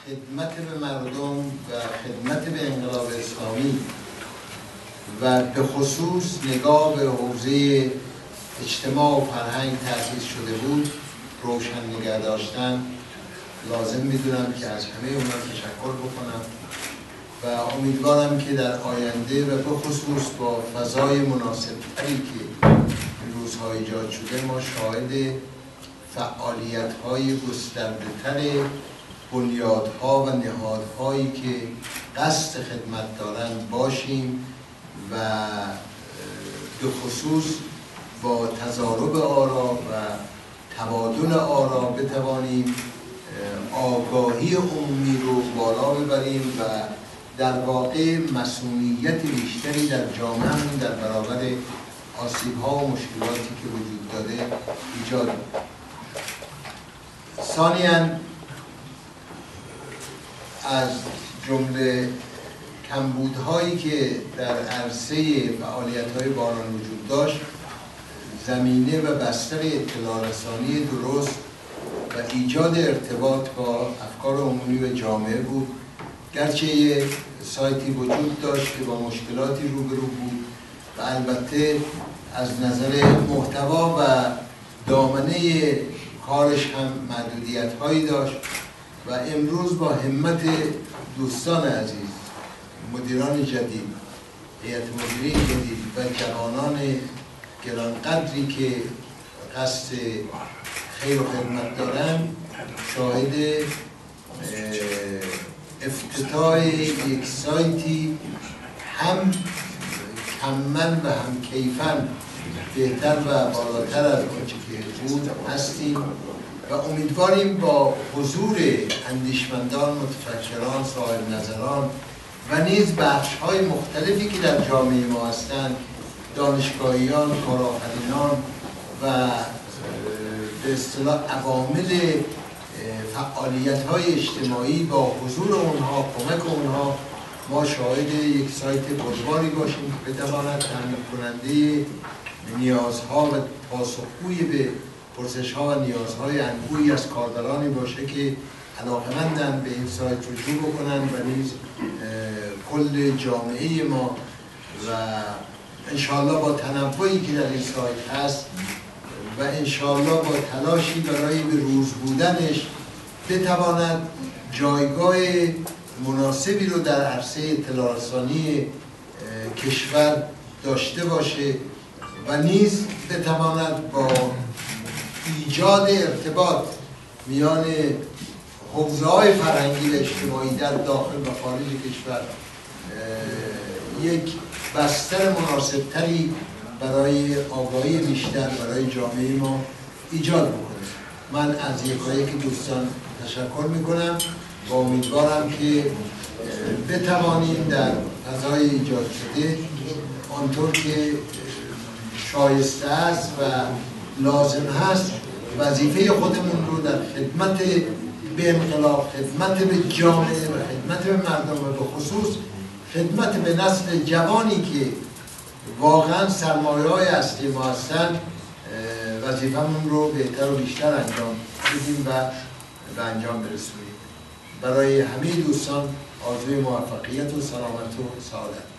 خدمت به مردم و خدمت به انقلاب اسلامی و به خصوص نگاه به حوزه اجتماع و فرهنگ تأسیس شده بود روشن نگه داشتن لازم میدونم که از همه اونا تشکر بکنم و امیدوارم که در آینده و به خصوص با فضای مناسب تری که این روزها ایجاد شده ما شاهد فعالیت‌های گسترده‌تر بنیادها و نهادهایی که قصد خدمت دارند باشیم و به خصوص با تضارب آرا و تبادل آرا بتوانیم آگاهی عمومی رو بالا ببریم و در واقع مسئولیت بیشتری در جامعه در برابر آسیب‌ها و مشکلاتی که وجود داده ایجاد کنیم. ثانیاً از جمله کمبودهایی که در عرصه فعالیت‌های باران وجود داشت زمینه و بستر اطلاع رسانی درست و ایجاد ارتباط با افکار عمومی و جامعه بود. گرچه یه سایتی وجود داشت که با مشکلاتی روبرو بود و البته از نظر محتوا و دامنه کارش هم محدودیت‌هایی داشت و امروز با همت دوستان عزیز، مدیران جدید، هیئت مدیره جدید و جوانان گرانقدری که قصد خیر و خدمت دارن شاهد افتتاح یک سایتی هم کمن و هم کیفن بهتر و بالاتر از آنچه که بود هستیم و امیدواریم با حضور اندیشمندان، متفکران، صاحب نظران و نیز بخش‌های مختلفی که در جامعه ما هستند، دانشگاهیان، کارآفرینان و به اصطلاح عوامل فعالیت‌های اجتماعی با حضور اونها، کمک اونها ما شاهد یک سایت بزرگی باشیم که بتواند تامین کننده نیازها و پاسخگوی به پرسش‌ها و نیازهای انبوهی از کاربرانی باشه که علاقه‌مندند به این سایت رجوع بکنن و نیز کل جامعه ما و انشاءالله با تنوعی که در این سایت هست و انشاءالله با تلاشی برای به روز بودنش بتواند جایگاه مناسبی رو در عرصه اطلاع رسانی کشور داشته باشه و نیز بتواند با ایجاد ارتباط میان حوزه‌های فرهنگی و اجتماعی در داخل و خارج کشور یک بستر مناسبتری برای آگاهی بیشتر برای جامعه ما ایجاد بکنه. من از یکایک دوستان تشکر میکنم و امیدوارم که بتوانیم در فضای ایجاد شده آنطور که شایسته است و لازم هست وظیفه خودمون رو در خدمت به انقلاب، خدمت به جامعه و خدمت به مردم و به خصوص خدمت به نسل جوانی که واقعا سرمایه‌های اصلی ما هستن وظیفمون رو بهتر و بیشتر انجام بدیم و به انجام برسونیم. برای همه دوستان آرزوی موفقیت و سلامت و سعادت.